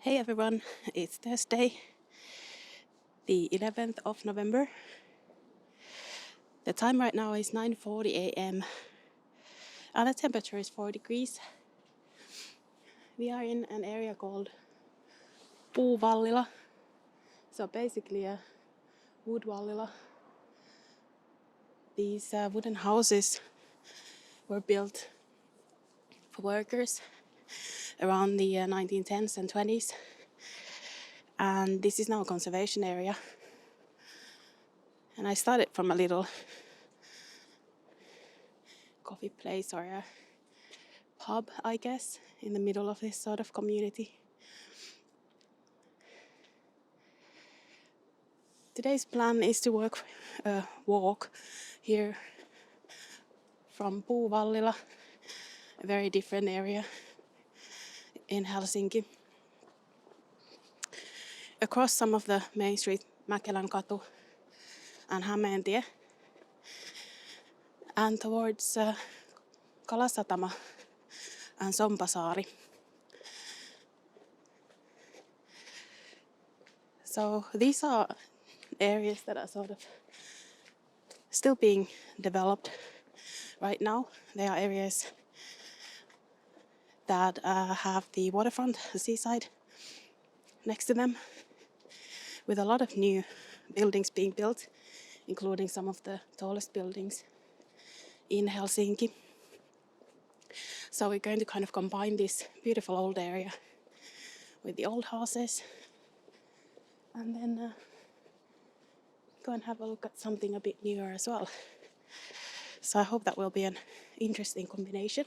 Hey everyone, it's Thursday, the 11th of November. The time right now is 9:40 a.m. and the temperature is 4 degrees. We are in an area called Puu-Vallila, so basically a wood vallila. These wooden houses were built for workers around the 1910s and 20s, and this is now a conservation area. And I started from a little coffee place or a pub, I guess, in the middle of this sort of community. Today's plan is to walk here from Puu-Vallila, a very different area in Helsinki, across some of the main street, Mäkelänkatu and Hämeentie, and towards Kalasatama and Sompasaari. So these are areas that are sort of still being developed right now. They are areas that have the waterfront, the seaside next to them, with a lot of new buildings being built, including some of the tallest buildings in Helsinki. So we're going to kind of combine this beautiful old area with the old houses and then go and have a look at something a bit newer as well. So I hope that will be an interesting combination.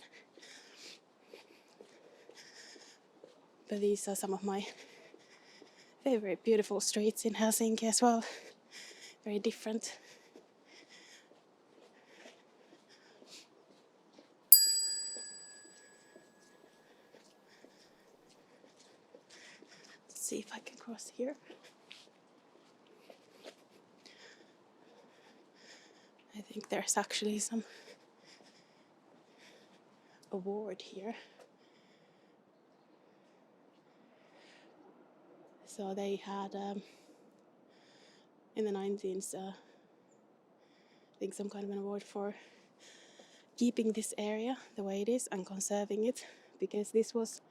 But these are some of my favorite beautiful streets in Helsinki as well. Very different. Let's see if I can cross here. I think there's actually some award here. So they had in the 19s I think some kind of an award for keeping this area the way it is and conserving it, because this was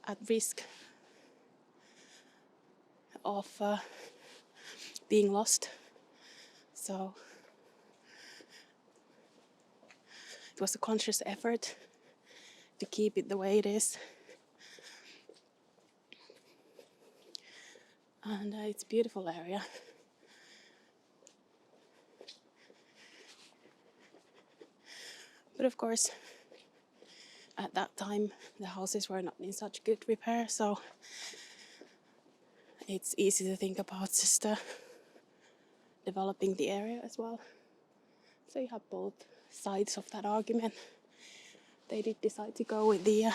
at risk of being lost. So it was a conscious effort to keep it the way it is. And it's a beautiful area. But of course, at that time, the houses were not in such good repair, so it's easy to think about just developing the area as well. So you have both sides of that argument. They did decide to go with the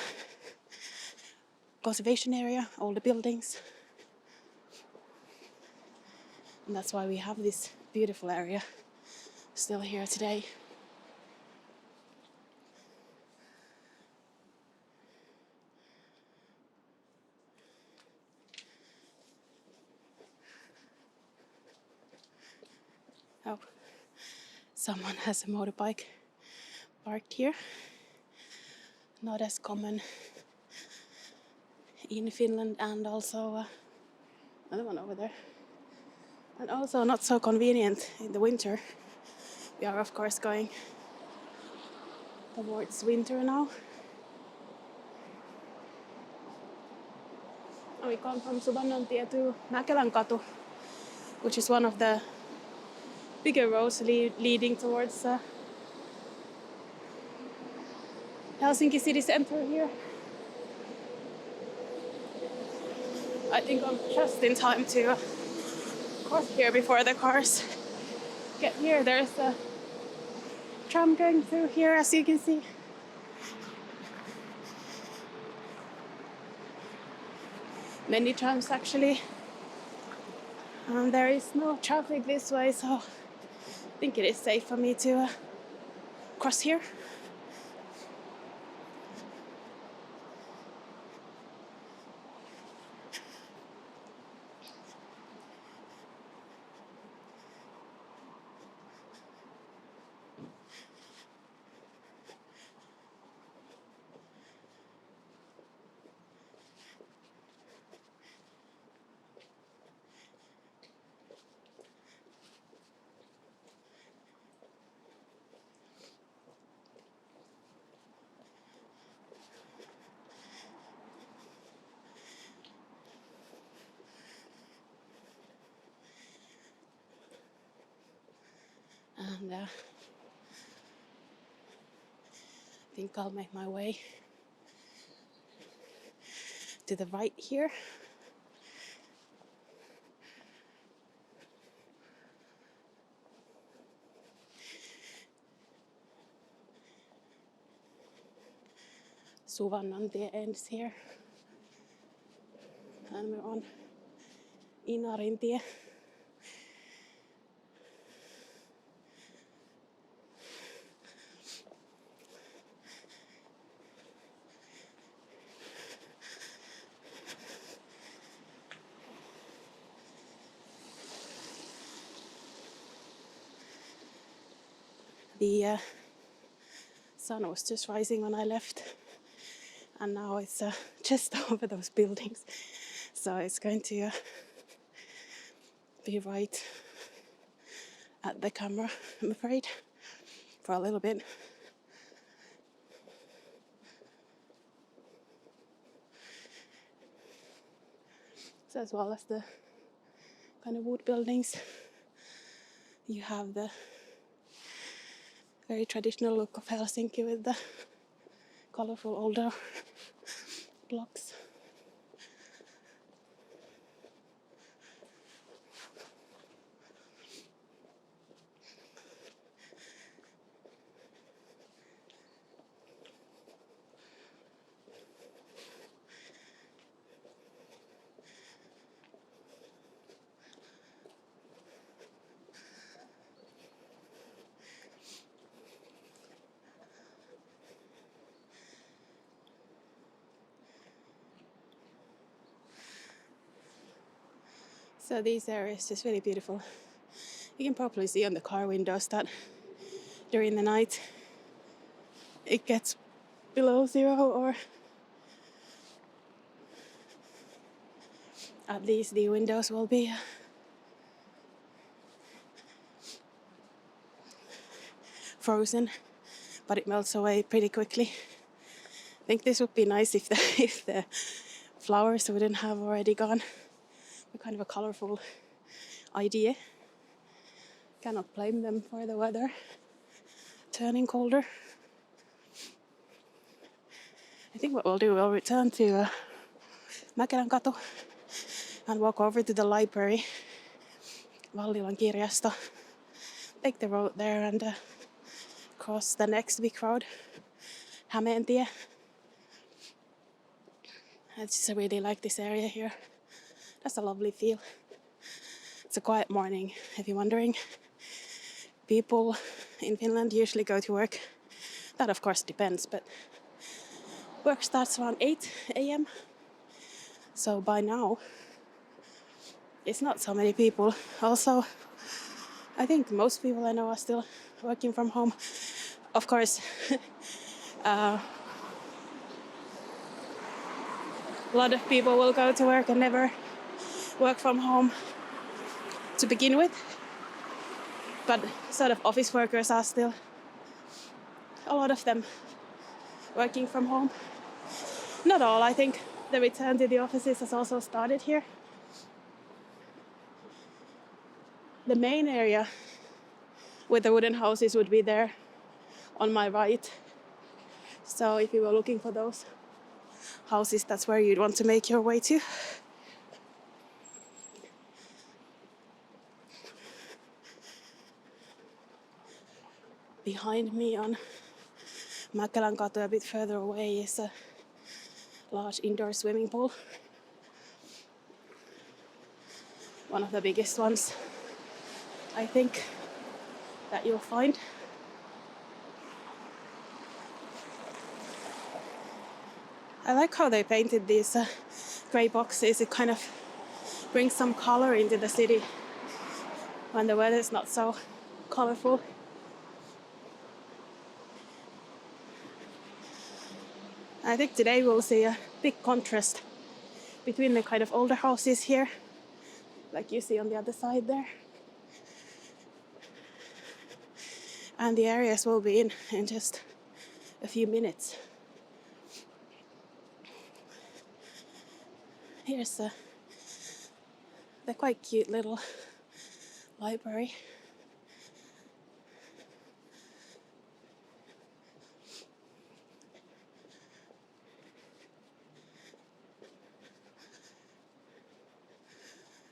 conservation area, all the buildings. And that's why we have this beautiful area still here today. Oh, someone has a motorbike parked here. Not as common in Finland, and also another one over there. And also not so convenient in the winter. We are of course going towards winter now. And we come from Suvilahti to Mäkelänkatu, which is one of the bigger roads leading towards Helsinki city center here. I think I'm just in time to cross here before the cars get here. There's a tram going through here, as you can see. Many trams actually. And there is no traffic this way, so I think it is safe for me to cross here. And I think I'll make my way to the right here. Suvannantie ends here. And we're on Inarintie. The sun was just rising when I left, and now it's just over those buildings, so it's going to be right at the camera, I'm afraid, for a little bit. So as well as the kind of wood buildings, you have the very traditional look of Helsinki with the colourful older blocks. So these areas just really beautiful. You can probably see on the car windows that during the night it gets below 0, or at least the windows will be frozen, but it melts away pretty quickly. I think this would be nice if the flowers wouldn't have already gone. Kind of a colourful idea. Cannot blame them for the weather turning colder. I think what we'll do, we'll return to Mäkelänkatu and walk over to the library, Vallilan kirjasto, take the road there and cross the next big road, Hämeentie. I just really like this area here. That's a lovely feel. It's a quiet morning, if you're wondering. People in Finland usually go to work. That of course depends, but work starts around 8 a.m. So by now, it's not so many people. Also, I think most people I know are still working from home. Of course, a lot of people will go to work and never work from home to begin with. But sort of office workers are still, a lot of them, working from home. Not all, I think the return to the offices has also started here. The main area with the wooden houses would be there on my right. So if you were looking for those houses, that's where you'd want to make your way to. Behind me on Mäkelänkatu, a bit further away, is a large indoor swimming pool. One of the biggest ones, I think, that you'll find. I like how they painted these grey boxes. It kind of brings some color into the city when the weather is not so colorful. I think today we'll see a big contrast between the kind of older houses here, like you see on the other side there, and the areas we'll be in just a few minutes. Here's the quite cute little library.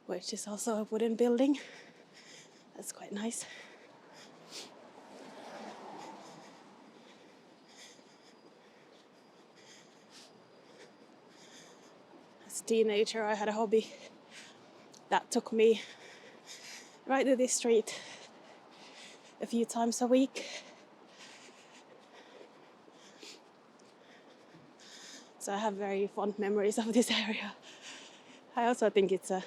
which is also a wooden building. That's quite nice. As a teenager, I had a hobby that took me right to this street a few times a week. So I have very fond memories of this area. I also think it's a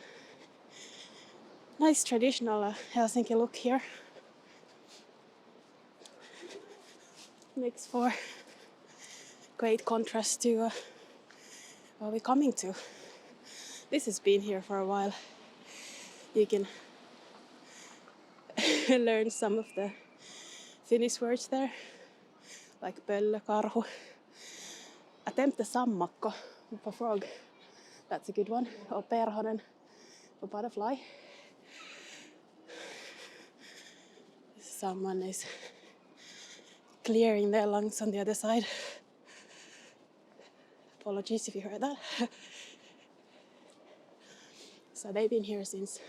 nice traditional Helsinki look here. Makes for great contrast to where we're coming to. This has been here for a while. You can learn some of the Finnish words there, like pöllö, karhu. Attempt the sammakko for frog. That's a good one. Or perhonen for butterfly. Someone is clearing their lungs on the other side. Apologies if you heard that. So they've been here since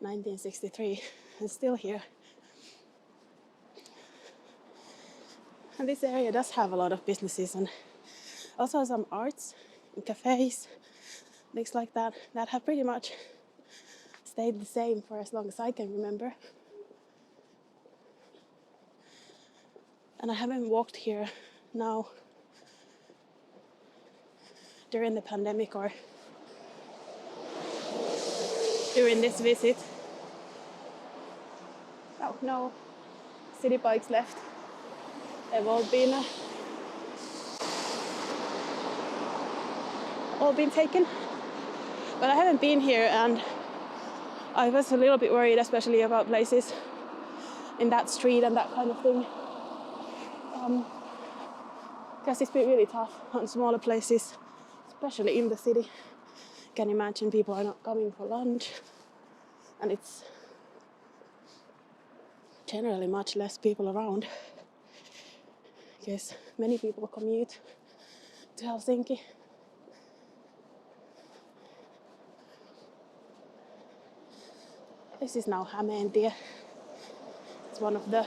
1963 and still here. And this area does have a lot of businesses and also some arts and cafes, things like that, that have pretty much stayed the same for as long as I can remember. And I haven't walked here now during the pandemic or during this visit. Oh no, city bikes left. They've all been taken. But I haven't been here and I was a little bit worried, especially about places in that street and that kind of thing. Because it's been really tough on smaller places, especially in the city. Can imagine people are not coming for lunch and it's generally much less people around. Because many people commute to Helsinki. This is now Hämeentie. It's one of the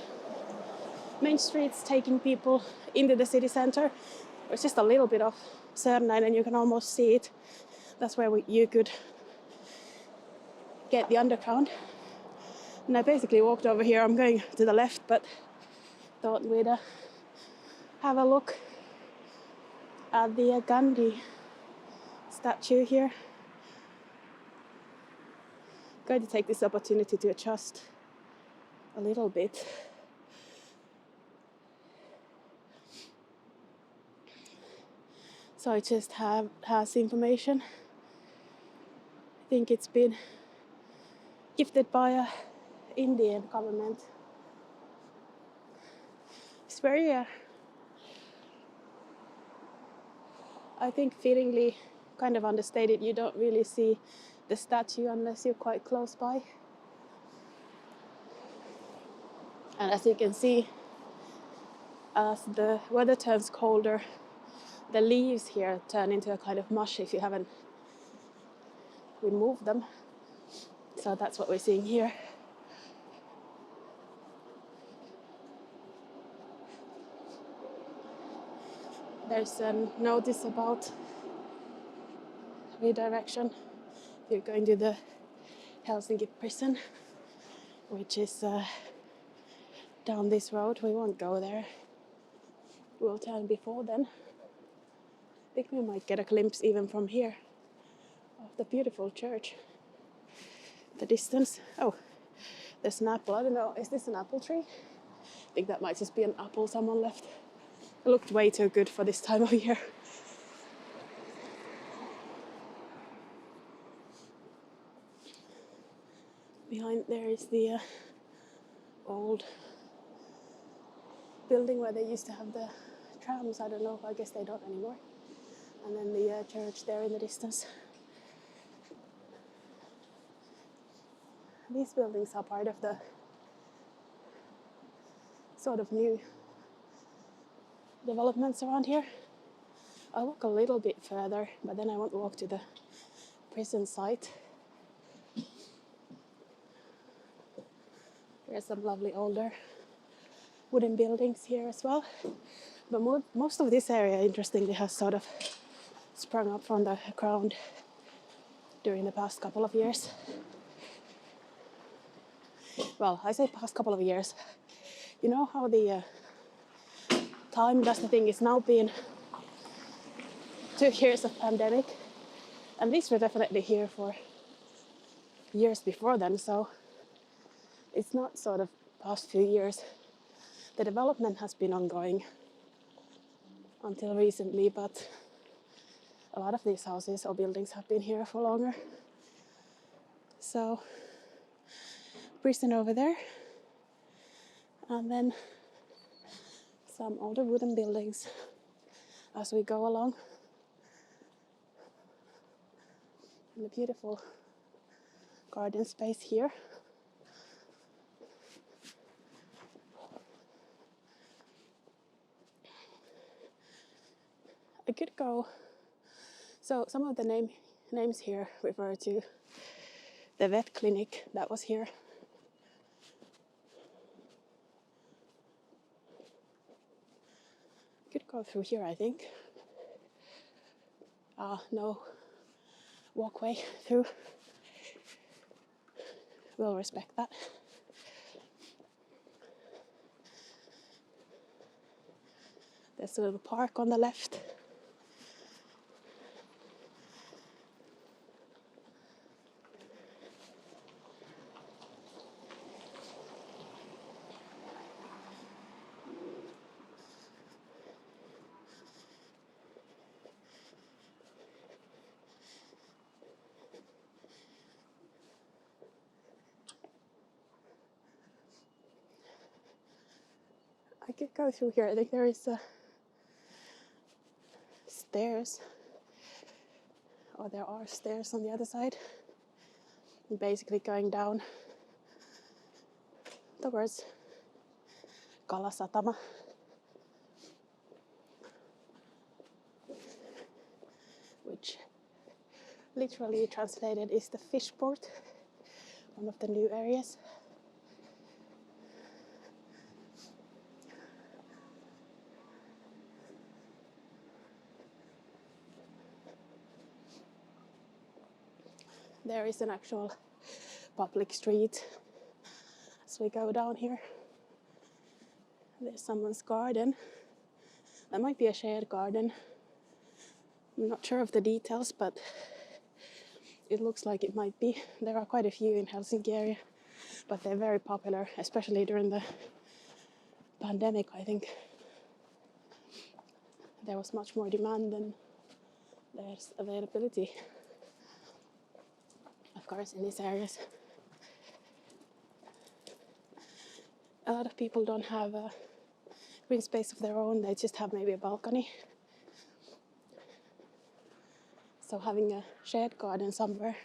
main streets taking people into the city center. It's just a little bit of Sörnäinen and you can almost see it. That's where you could get the underground. And I basically walked over here. I'm going to the left, but thought we'd have a look at the Gandhi statue here. Going to take this opportunity to adjust a little bit. So I just has information. I think it's been gifted by a Indian government. It's very, I think, fittingly kind of understated. You don't really see the statue unless you're quite close by. And as you can see, as the weather turns colder, the leaves here turn into a kind of mush if you haven't removed them. So that's what we're seeing here. There's a notice about redirection if you're going to the Helsinki prison, which is down this road. We won't go there. We'll turn before then. I think we might get a glimpse even from here of the beautiful church. The distance. Oh, there's an apple. I don't know, is this an apple tree? I think that might just be an apple someone left. It looked way too good for this time of year. Behind there is the old building where they used to have the trams. I don't know, I guess they don't anymore. And then the church there in the distance. These buildings are part of the sort of new developments around here. I'll walk a little bit further, but then I won't walk to the prison site. There's some lovely older wooden buildings here as well. But most of this area, interestingly, has sort of sprung up from the ground during the past couple of years. Well, I say past couple of years. You know how the time does the thing. It's now been 2 years of pandemic, and these were definitely here for years before then, so it's not sort of past few years. The development has been ongoing until recently, but a lot of these houses or buildings have been here for longer. So, prison over there, and then some older wooden buildings as we go along. And a beautiful garden space here. I could go. So some of the names here refer to the vet clinic that was here. Could go through here, I think. No walkway through. We'll respect that. There's a little park on the left. I could go through here. I think there is stairs, or there are stairs on the other side. And basically going down towards Kalasatama. Which literally translated is the fish port, one of the new areas. There is an actual public street as we go down here. There's someone's garden. That might be a shared garden. I'm not sure of the details, but it looks like it might be. There are quite a few in Helsinki area, but they're very popular, especially during the pandemic. I think there was much more demand than there's availability. Of course, in these areas, a lot of people don't have a green space of their own. They just have maybe a balcony. So having a shared garden somewhere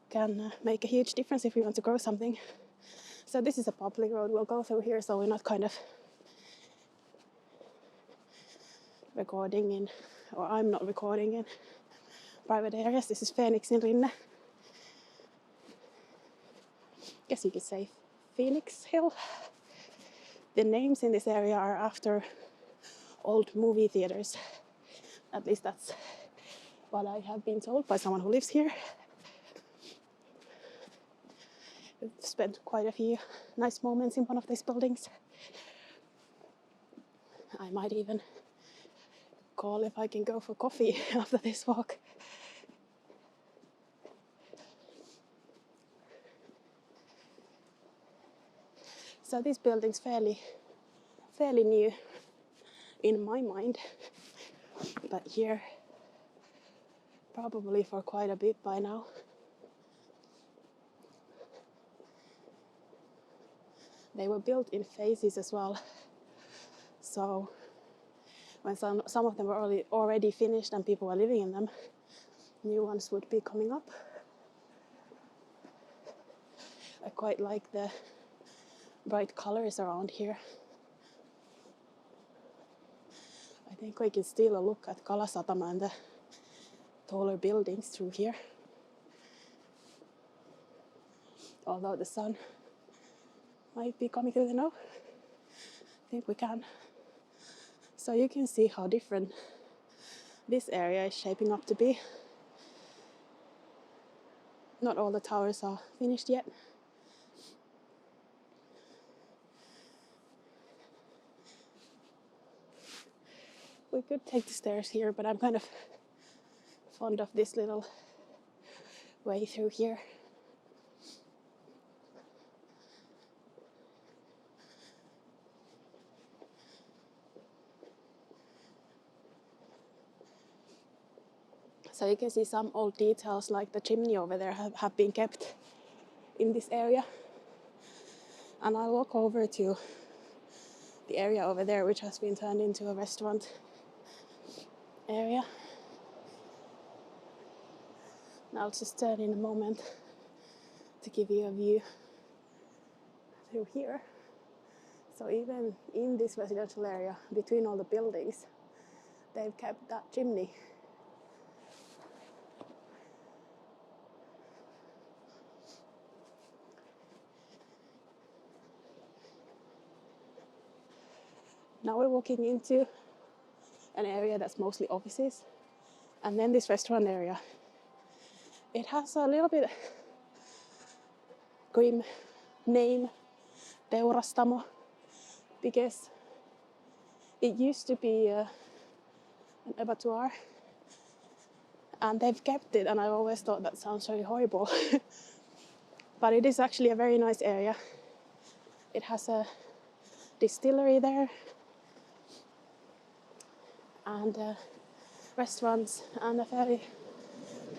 can make a huge difference if we want to grow something. So this is a public road. We'll go through here, so we're not kind of recording in, or I'm not recording in private areas. This is Phoenix in Rinne. Guess you could say Phoenix Hill. The names in this area are after old movie theaters. At least that's what I have been told by someone who lives here. We've spent quite a few nice moments in one of these buildings. I might even call if I can go for coffee after this walk. So this building's fairly new in my mind, but here probably for quite a bit by now. They were built in phases as well, so when some of them were already finished and people were living in them, new ones would be coming up. I quite like the bright colors around here. I think we can steal a look at Kalasatama and the taller buildings through here. Although the sun might be coming through the no. I think we can. So you can see how different this area is shaping up to be. Not all the towers are finished yet. We could take the stairs here, but I'm kind of fond of this little way through here. So you can see some old details like the chimney over there have been kept in this area. And I'll walk over to the area over there, which has been turned into a restaurant area. And I'll just turn in a moment to give you a view through here. So even in this residential area, between all the buildings, they've kept that chimney. Now we're walking into an area that's mostly offices, and then this restaurant area. It has a little bit grim name, Teurastamo, because it used to be an abattoir, and they've kept it, and I always thought that sounds very horrible. But it is actually a very nice area. It has a distillery there, and restaurants, and a very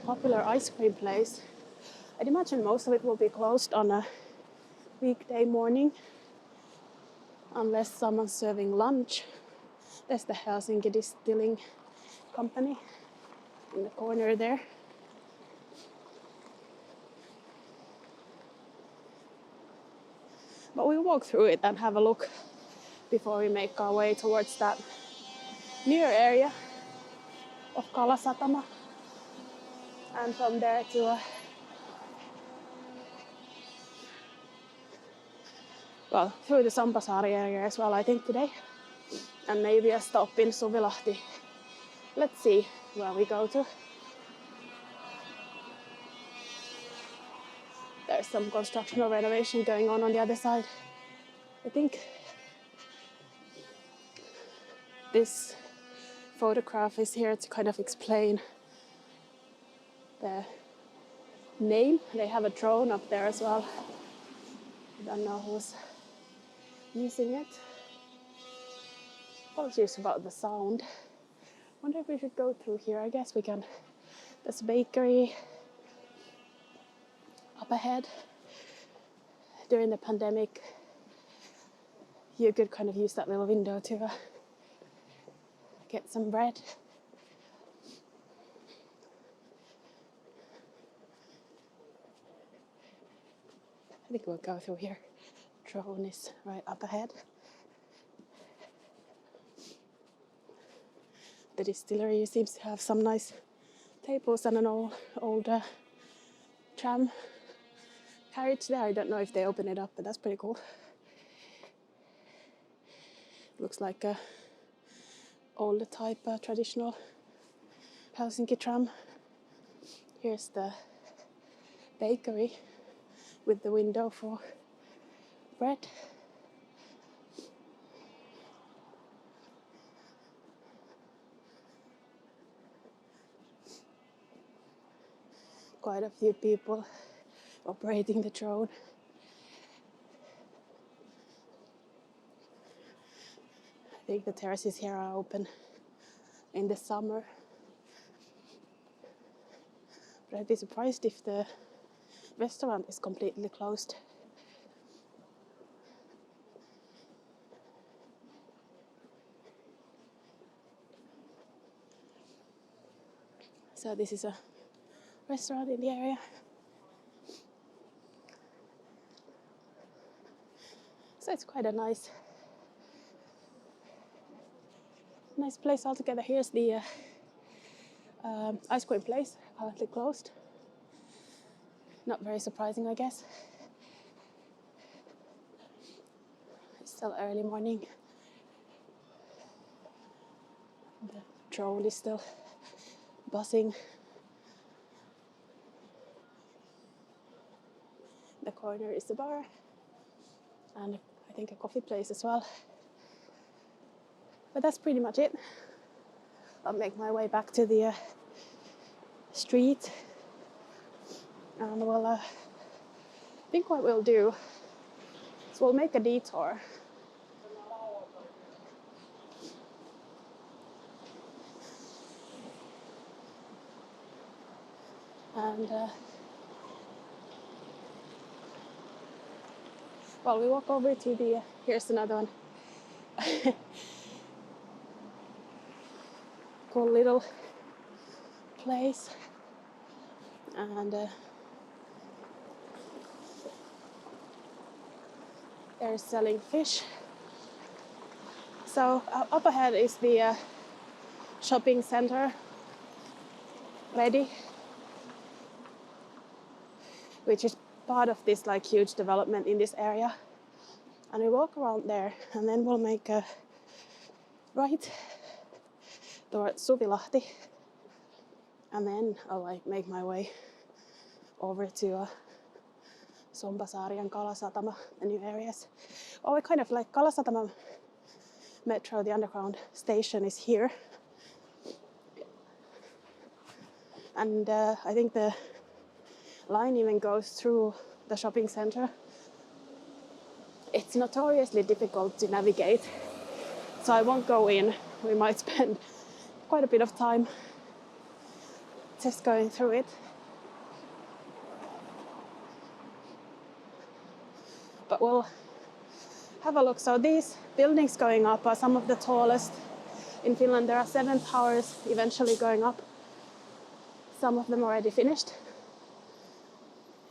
popular ice cream place. I'd imagine most of it will be closed on a weekday morning, unless someone's serving lunch. There's the Helsinki Distilling Company in the corner there. But we'll walk through it and have a look before we make our way towards that near area of Kalasatama, and from there to through the Sampasaari area as well, I think, today, and maybe a stop in Suvilahti. Let's see where we go to. There's some construction or renovation going on the other side. I think this photograph is here to kind of explain the name. They have a drone up there as well. I don't know who's using it. Apologies about the sound. Wonder if we should go through here. I guess we can. There's a bakery up ahead. During the pandemic, you could kind of use that little window to get some bread. I think we'll go through here. Drone is right up ahead. The distillery seems to have some nice tables and an old tram carriage there. I don't know if they open it up, but that's pretty cool. Looks like a older type traditional Helsinki tram. Here's the bakery with the window for bread. Quite a few people operating the drone. I think the terraces here are open in the summer. But I'd be surprised if the restaurant is completely closed. So this is a restaurant in the area. So it's quite a nice place altogether. Here's the ice cream place, currently closed. Not very surprising, I guess. Still early morning. The drone is still buzzing. The corner is the bar, and I think a coffee place as well. But that's pretty much it. I'll make my way back to the street, and we'll I think what we'll do is we'll make a detour. And well, we walk over to the, here's another one. Cool little place. And they're selling fish. So up ahead is the shopping center, Redi, which is part of this like huge development in this area. And we walk around there, and then we'll make a right towards Suvilahti, and then I'll like make my way over to Sombasaari and Kalasatama, the new areas. Oh, we kind of like Kalasatama metro, the underground station is here. And I think the line even goes through the shopping center. It's notoriously difficult to navigate, so I won't go in. We might spend quite a bit of time just going through it. But we'll have a look. So these buildings going up are some of the tallest in Finland. There are 7 towers eventually going up. Some of them already finished.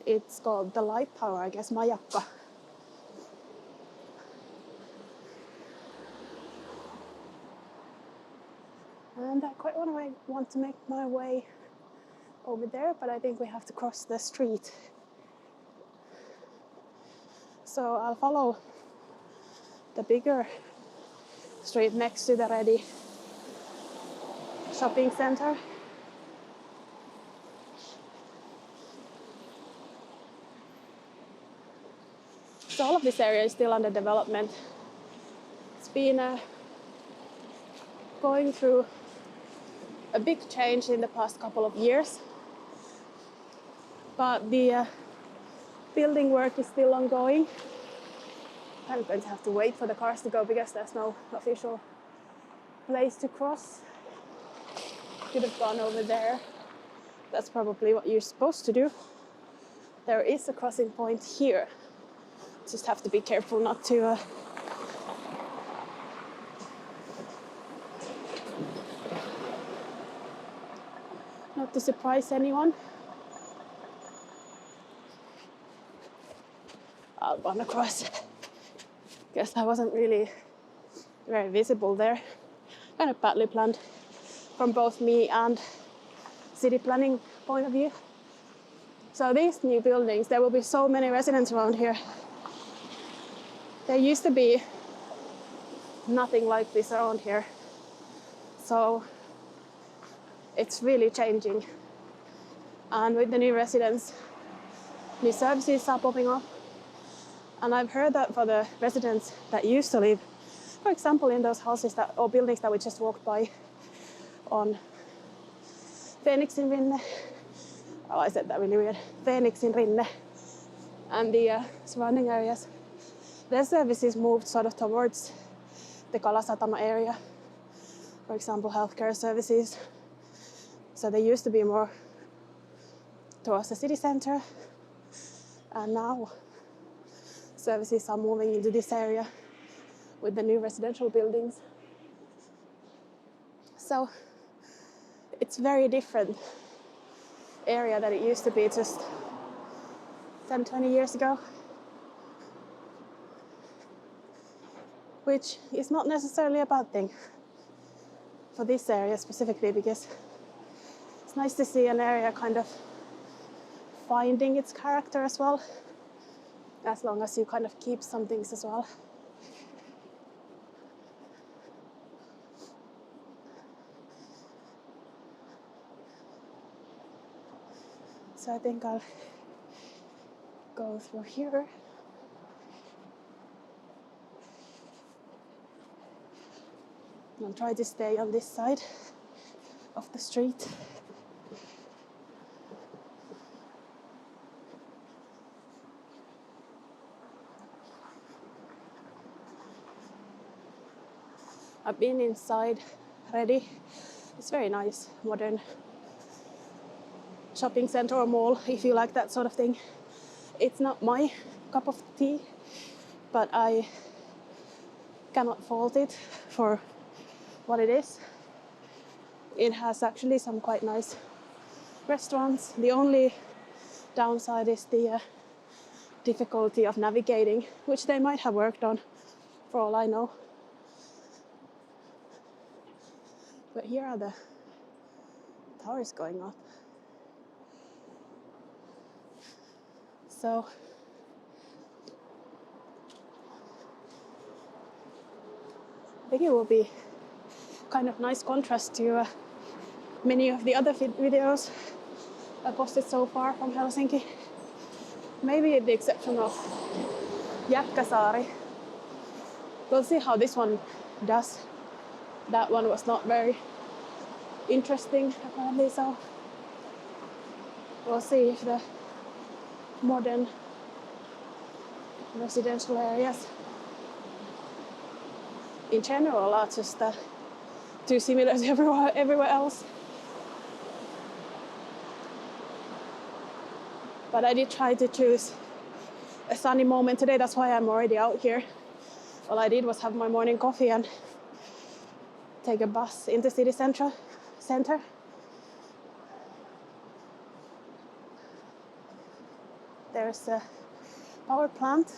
It's called the light tower, I guess, Majakka. And I quite want to make my way over there, but I think we have to cross the street. So I'll follow the bigger street next to the Redi shopping center. So all of this area is still under development. It's been going through a big change in the past couple of years, but the building work is still ongoing. I'm going to have to wait for the cars to go because there's no official place to cross. Could have gone over there. That's probably what you're supposed to do. There is a crossing point here. Just have to be careful not to surprise anyone. I'll run across. Guess I wasn't really very visible there. Kind of badly planned from both me and city planning point of view. So these new buildings, there will be so many residents around here. There used to be nothing like this around here. So it's really changing. And with the new residents, new services are popping up. And I've heard that for the residents that used to live, for example, in those houses or buildings that we just walked by on Phoenixin Rinne. Oh, I said that really weird. Phoenixin Rinne. And the surrounding areas. Their services moved sort of towards the Kalasatama area. For example, healthcare services. So they used to be more towards the city center. And now services are moving into this area with the new residential buildings. So it's very different area than it used to be just 10, 20 years ago. Which is not necessarily a bad thing for this area specifically, because it's nice to see an area kind of finding its character as well, as long as you kind of keep some things as well. So I think I'll go through here. And try to stay on this side of the street. I've been inside Redi. It's very nice, modern shopping center or mall, if you like that sort of thing. It's not my cup of tea, but I cannot fault it for what it is. It has actually some quite nice restaurants. The only downside is the difficulty of navigating, which they might have worked on, for all I know. But here are the towers going up. So I think it will be kind of nice contrast to many of the other videos I posted so far from Helsinki. Maybe with the exception of Jätkäsaari. We'll see how this one does. That one was not very interesting apparently, so we'll see if the modern residential areas in general are just too similar to everywhere else. But I did try to choose a sunny moment today, that's why I'm already out here. All I did was have my morning coffee and take a bus into city center. There's a power plant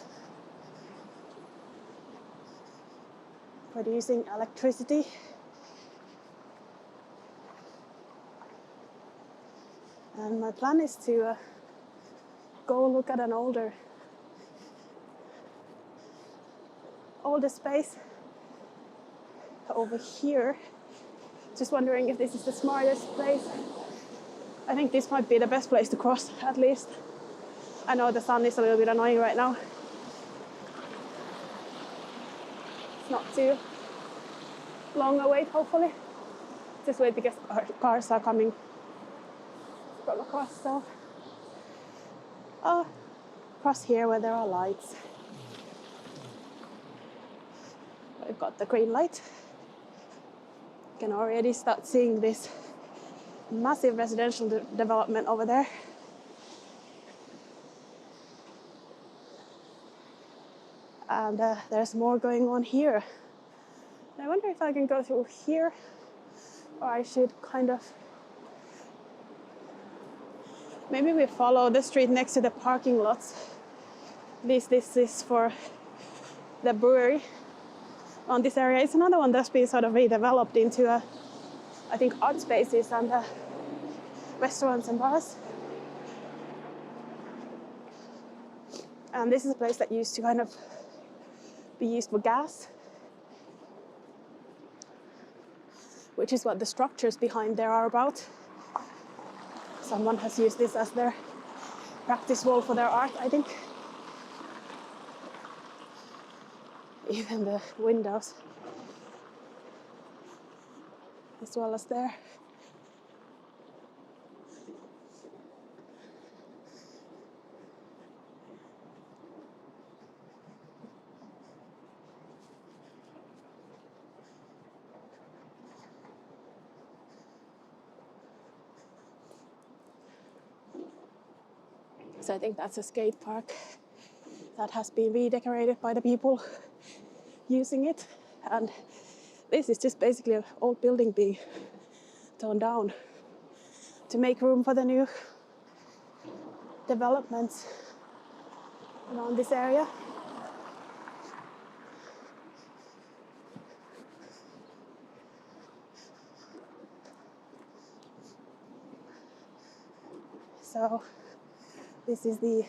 producing electricity. And my plan is to go look at an older space over here. Just wondering if this is the smartest place. I think this might be the best place to cross, at least. I know the sun is a little bit annoying right now. It's not too long a wait, hopefully. Just wait because cars are coming from across, so across here where there are lights. We've got the green light. You can already start seeing this massive residential development over there. And there's more going on here. I wonder if I can go through here, or I should kind of... Maybe we follow the street next to the parking lots. This is for the brewery on this area. It's another one that's been sort of redeveloped into, I think, art spaces and restaurants and bars. And this is a place that used to kind of be used for gas, which is what the structures behind there are about. Someone has used this as their practice wall for their art, I think. Even the windows, as well as there. So I think that's a skate park that has been redecorated by the people using it. And this is just basically an old building being torn down to make room for the new developments around this area. So this is the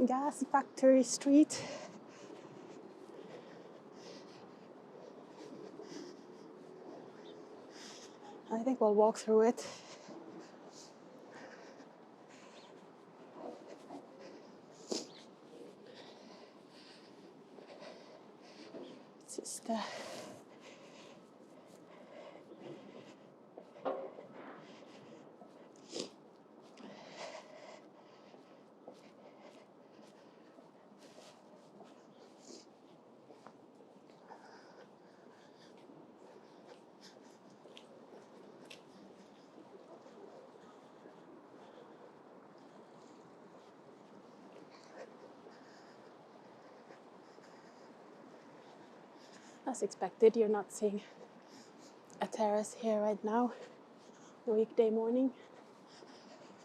gas factory street. I think we'll walk through it. Just as expected, you're not seeing a terrace here right now, a weekday morning,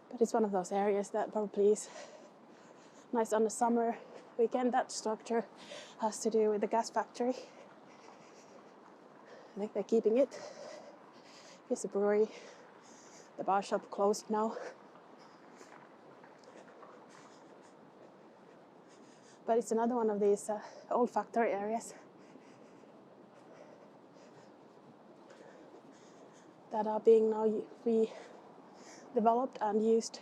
but it's one of those areas that probably is nice on a summer weekend. That structure has to do with the gas factory. I think they're keeping it. Here's the brewery. The bar shop closed now. But it's another one of these old factory areas that are being now redeveloped and used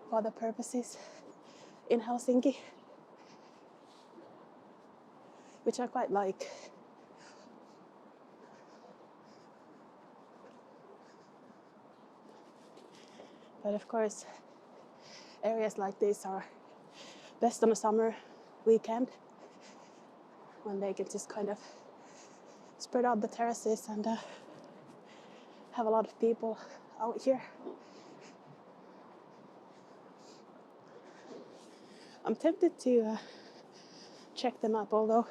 for other purposes in Helsinki, which I quite like. But of course, areas like this are best on a summer weekend when they can just kind of spread out the terraces and have a lot of people out here. I'm tempted to check them up, although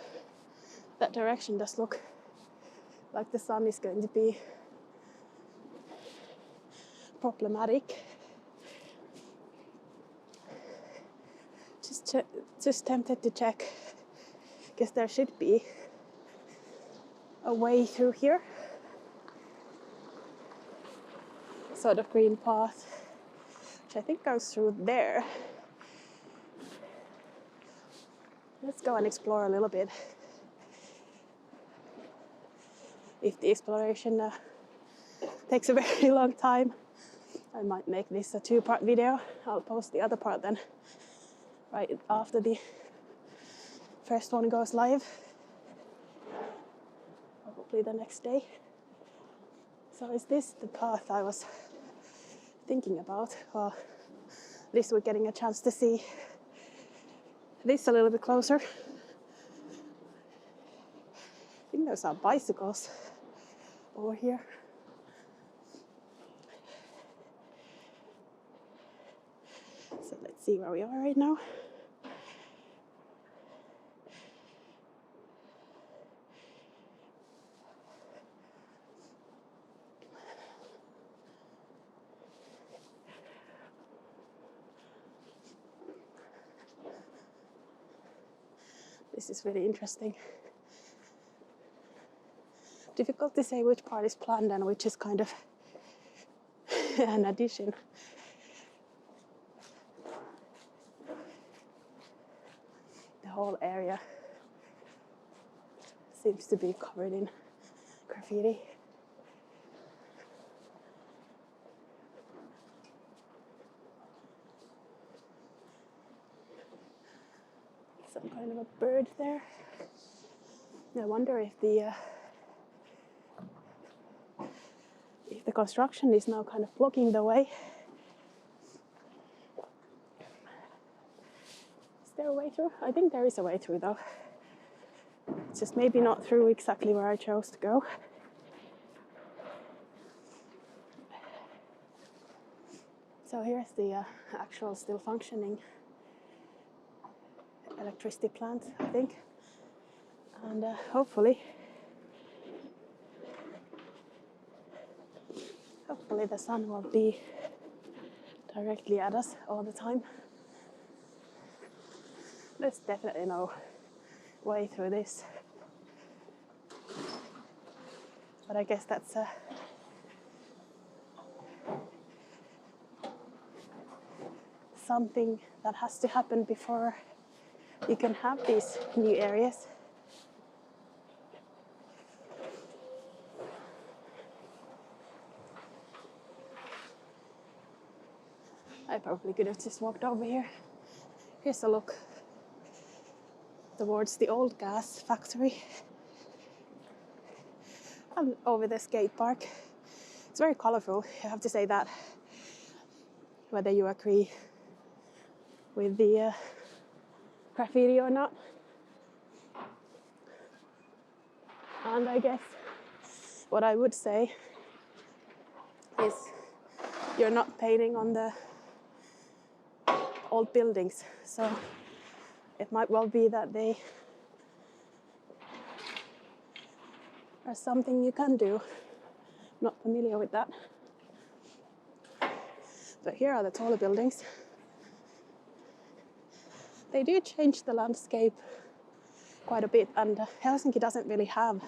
that direction does look like the sun is going to be problematic. Just tempted to check, because there should be a way through here, sort of green path, which I think goes through there. Let's go and explore a little bit. If the exploration takes a very long time, I might make this a 2-part video. I'll post the other part then right after the first one goes live, probably the next day. So is this the path I was thinking about? Well, at least we're getting a chance to see this a little bit closer. I think those are bicycles over here. So let's see where we are right now. This is really interesting. Difficult to say which part is planned and which is kind of an addition. The whole area seems to be covered in graffiti. Some kind of a bird there. I wonder if the construction is now kind of blocking the way. Is there a way through? I think there is a way through though. It's just maybe not through exactly where I chose to go. So here's the actual still functioning electricity plant, I think. And hopefully the sun won't be directly at us all the time. There's definitely no way through this. But I guess that's something that has to happen before you can have these new areas. I probably could have just walked over here. Here's a look towards the old gas factory over the skate park. It's very colourful, I have to say that. Whether you agree with the graffiti or not. And I guess what I would say is you're not painting on the old buildings, so it might well be that they are something you can do. Not familiar with that. But here are the taller buildings. They do change the landscape quite a bit, and Helsinki doesn't really have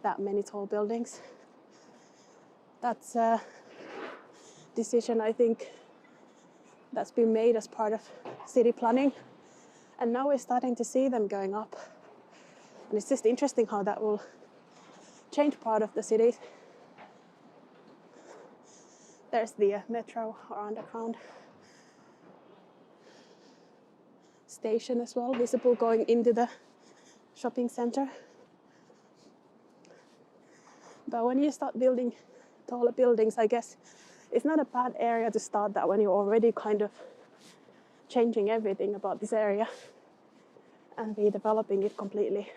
that many tall buildings. That's a decision, I think, that's been made as part of city planning, and now we're starting to see them going up. And it's just interesting how that will change part of the city. There's the metro or underground station as well, visible going into the shopping center. But when you start building taller buildings, I guess it's not a bad area to start that when you're already kind of changing everything about this area and redeveloping it completely.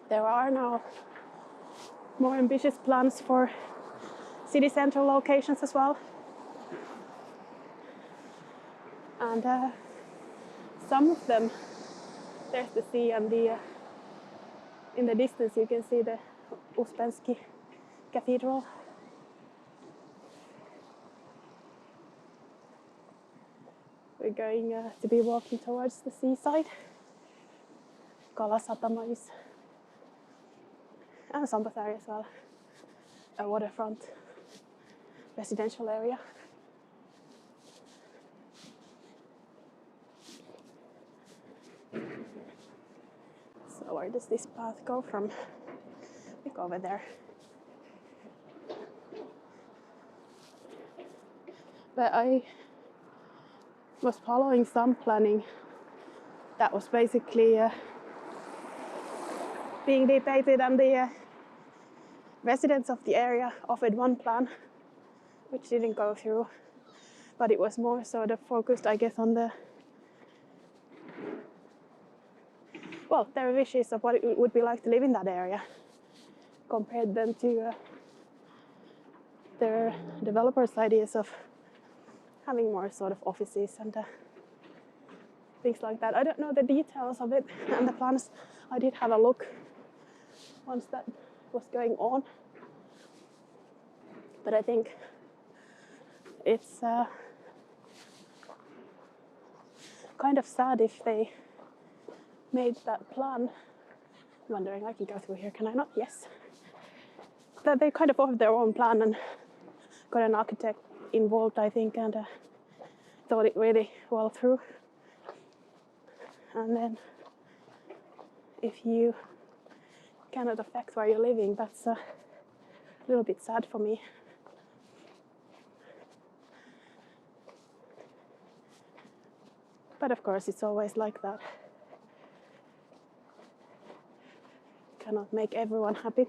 There are now more ambitious plans for city central locations as well. And some of them, there's the sea, and in the distance you can see the Uspensky Cathedral. We're going to be walking towards the seaside. Kalasatama is, and Sampathari as well, a waterfront residential area. So where does this path go from? We go over there. But I was following some planning that was basically being debated, and the residents of the area offered one plan which didn't go through, but it was more sort of focused, I guess, on their wishes of what it would be like to live in that area, compared then to their developers' ideas of having more sort of offices and things like that. I don't know the details of it and the plans. I did have a look once that was going on, but I think it's kind of sad if they made that plan. I'm wondering, I can go through here, can I not? Yes. That they kind of offered their own plan and got an architect involved, I think, and thought it really well through. And then if you cannot affect where you're living, that's a little bit sad for me. But of course, it's always like that. Cannot make everyone happy.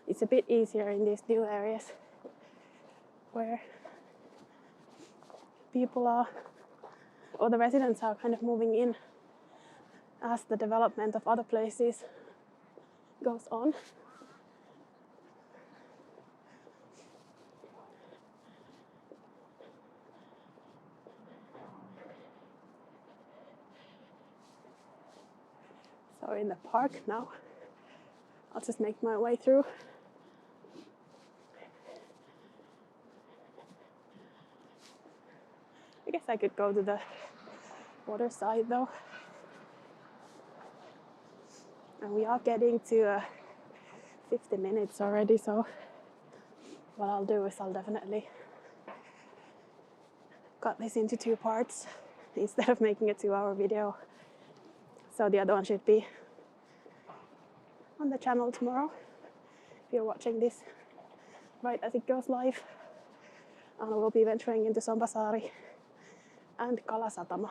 It's a bit easier in these new areas where people are, or the residents are kind of moving in as the development of other places goes on. So we're in the park now. I'll just make my way through. I guess I could go to the water side though. And we are getting to 50 minutes already, so what I'll do is I'll definitely cut this into 2 parts instead of making a 2-hour video. So the other one should be on the channel tomorrow. if you're watching this right as it goes live. And we'll be venturing into Sombasaari and Kalasatama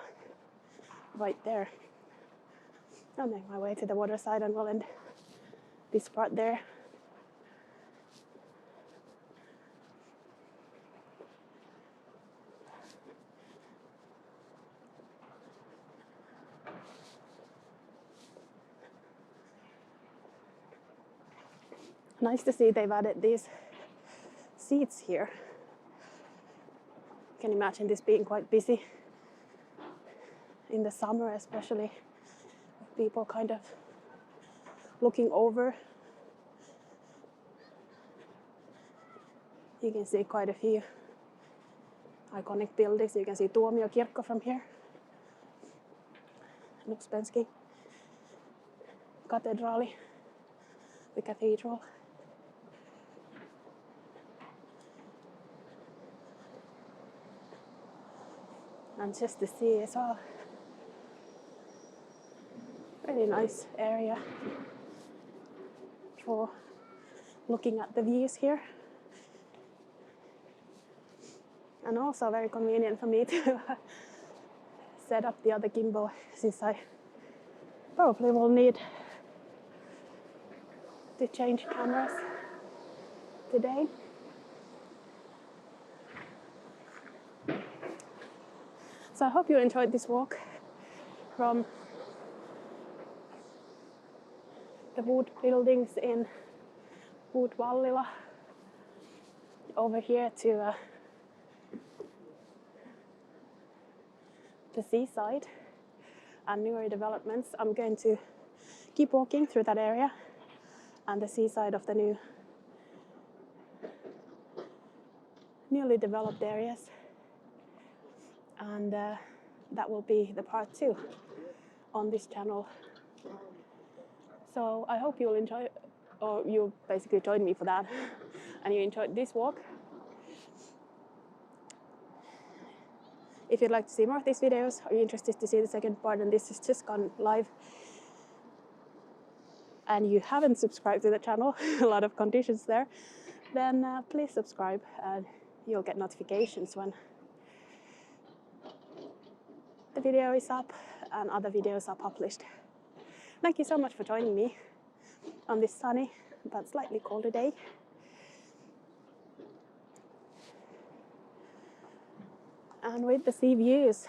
right there. I'll make my way to the water side and we'll end this part there. Nice to see they've added these seats here. I can imagine this being quite busy in the summer, especially with people kind of looking over. You can see quite a few iconic buildings. You can see Tuomiokirkko from here, and Uspensky Cathedral, the cathedral. And just the sea as well. Really nice area for looking at the views here. And also very convenient for me to set up the other gimbal, since I probably will need to change cameras today. So I hope you enjoyed this walk from the wood buildings in Puu-Vallila over here to the seaside and newer developments. I'm going to keep walking through that area and the seaside of the newly developed areas. And that will be the part 2 on this channel. So I hope you'll enjoy, or you basically joined me for that, and you enjoyed this walk. If you'd like to see more of these videos, or you're interested to see the second part, and this has just gone live, and you haven't subscribed to the channel, a lot of conditions there, then please subscribe and you'll get notifications when the video is up and other videos are published. Thank you so much for joining me on this sunny but slightly colder day. And with the sea views,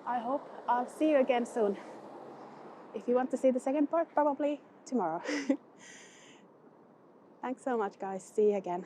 I hope I'll see you again soon. If you want to see the second part, probably tomorrow. Thanks so much, guys. See you again.